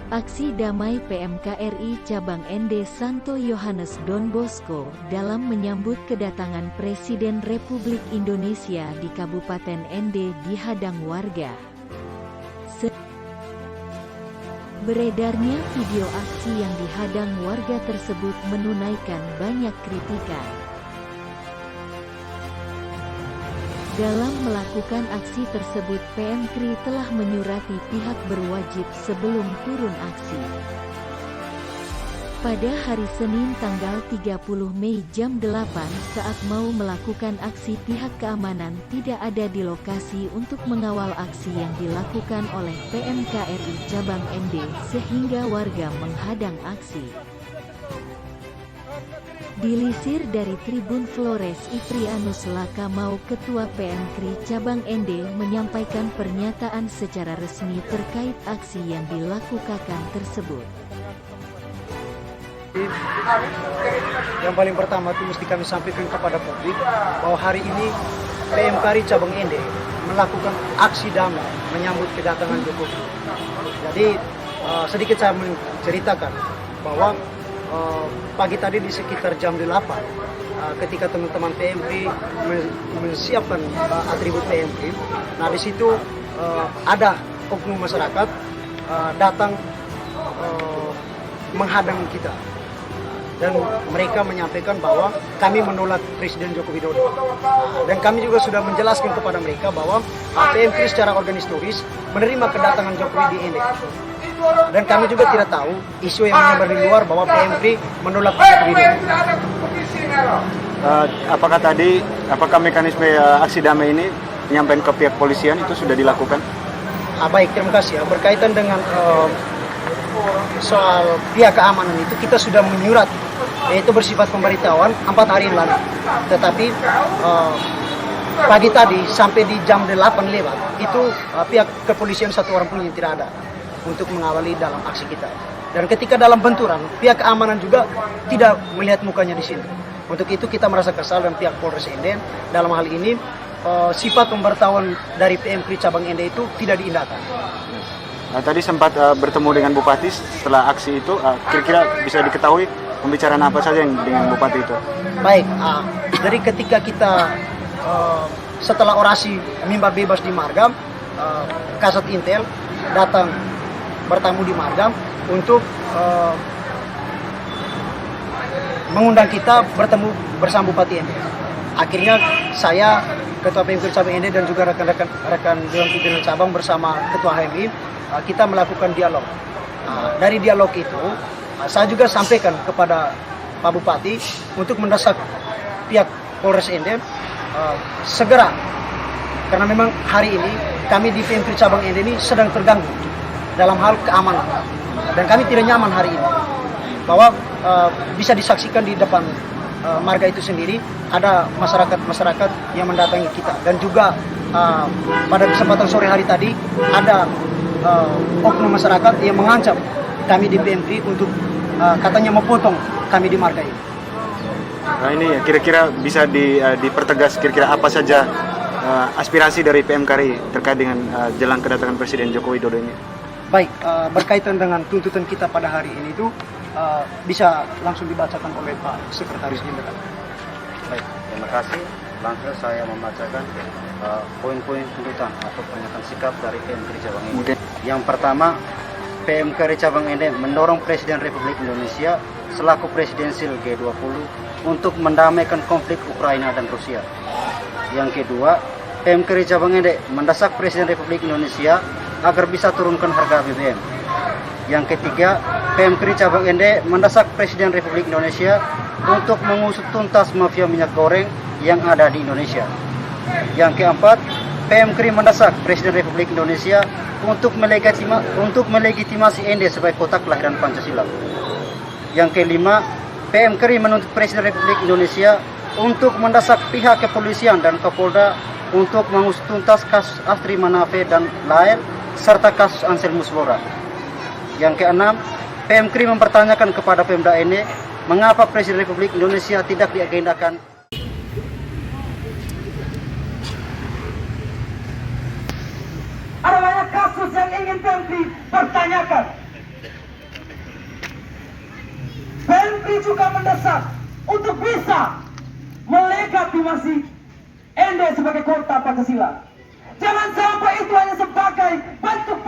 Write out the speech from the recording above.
Aksi damai PMKRI Cabang ND Santo Yohanes Don Bosco dalam menyambut kedatangan Presiden Republik Indonesia di Kabupaten ND dihadang warga. Beredarnya video aksi yang dihadang warga tersebut menunaikan banyak kritikan. Dalam melakukan aksi tersebut, PMKRI telah menyurati pihak berwajib sebelum turun aksi. Pada hari Senin tanggal 30 Mei jam 8 saat mau melakukan aksi, pihak keamanan tidak ada di lokasi untuk mengawal aksi yang dilakukan oleh PMKRI Cabang ND sehingga warga menghadang aksi. Dilisir dari Tribun Flores, Ifrianus Lakamau, Ketua PMKRI Cabang ND, menyampaikan pernyataan secara resmi terkait aksi yang dilakukan tersebut. Yang paling pertama itu mesti kami sampaikan kepada publik bahwa hari ini PMKRI Cabang ND melakukan aksi damai menyambut kedatangan Jokowi. Jadi sedikit saya menceritakan bahwa pagi tadi di sekitar jam 8 ketika teman-teman PMKRI menyiapkan atribut PMKRI, nah di situ ada oknum masyarakat datang menghadang kita. Dan mereka menyampaikan bahwa kami menolak Presiden Joko Widodo. Dan kami juga sudah menjelaskan kepada mereka bahwa PMKRI secara organisatoris menerima kedatangan Jokowi di ND. Dan kami juga tidak tahu isu yang menyebar di luar bahwa PMKRI menolak Joko Widodo. Apakah mekanisme aksi damai ini menyampaikan ke pihak polisian itu sudah dilakukan? Baik, terima kasih. Berkaitan dengan soal pihak keamanan itu kita sudah menyurat, yaitu bersifat pemberitahuan 4 hari yang lalu. Tetapi pagi tadi sampai di jam 8 lewat itu pihak kepolisian satu orang pun yang tidak ada untuk mengawali dalam aksi kita. Dan ketika dalam benturan, pihak keamanan juga tidak melihat mukanya di sini. Untuk itu kita merasa kesal dan pihak Polres ND dalam hal ini sifat pemberitahuan dari PMKRI Cabang ND itu tidak diindahkan. Tadi sempat bertemu dengan Bupati setelah aksi itu, kira-kira bisa diketahui pembicaraan apa saja dengan Bupati itu? Baik, jadi ketika kita setelah orasi mimbar bebas di Margam, Kasat Intel datang bertamu di Margam untuk mengundang kita bertemu bersama Bupati ND. Akhirnya saya, Ketua PMKRI Cabang ND dan juga rekan Dewan Pimpinan Cabang bersama Ketua HMI, kita melakukan dialog. Dari dialog itu, saya juga sampaikan kepada Pak Bupati untuk mendesak pihak Polres ND segera, karena memang hari ini kami di PMKRI Cabang ND ini sedang terganggu dalam hal keamanan, dan kami tidak nyaman hari ini bahwa bisa disaksikan di depan marga itu sendiri ada masyarakat yang mendatangi kita, dan juga pada kesempatan sore hari tadi ada oknum masyarakat yang mengancam kami di PMKRI untuk katanya memotong kami di marga ini. Nah ini ya, kira-kira bisa dipertegas kira-kira apa saja aspirasi dari PMKRI terkait dengan jelang kedatangan Presiden Joko Widodo ini? Baik, berkaitan dengan tuntutan kita pada hari ini itu bisa langsung dibacakan oleh Pak Sekretaris Jenderal. Baik, terima kasih. Langsung saya membacakan poin-poin tuntutan atau pernyataan sikap dari PMKRI Cabang ND. Yang pertama, PMKRI Cabang ND mendorong Presiden Republik Indonesia selaku presidensil G20 untuk mendamaikan konflik Ukraina dan Rusia. Yang kedua, PMKRI Cabang ND mendesak Presiden Republik Indonesia agar bisa turunkan harga BBM. Yang ketiga, PMKRI Cabang ND mendesak Presiden Republik Indonesia untuk mengusut tuntas mafia minyak goreng yang ada di Indonesia. Yang keempat, PMKRI mendesak Presiden Republik Indonesia untuk melegitimasi ND sebagai kota kelahiran Pancasila. Yang kelima, PMKRI menuntut Presiden Republik Indonesia untuk mendesak pihak kepolisian dan Kapolda untuk mengusut tuntas kasus Astri Manafe dan Lael serta kasus Anselmus Bora. Yang keenam, PMKRI mempertanyakan kepada Pemda ND mengapa Presiden Republik Indonesia tidak diagendakan. Ada banyak kasus yang ingin PMKRI pertanyakan. juga mendesak untuk bisa melegitimasi Ende sebagai kota Pancasila. Jangan sampai itu hanya sebagai bentuk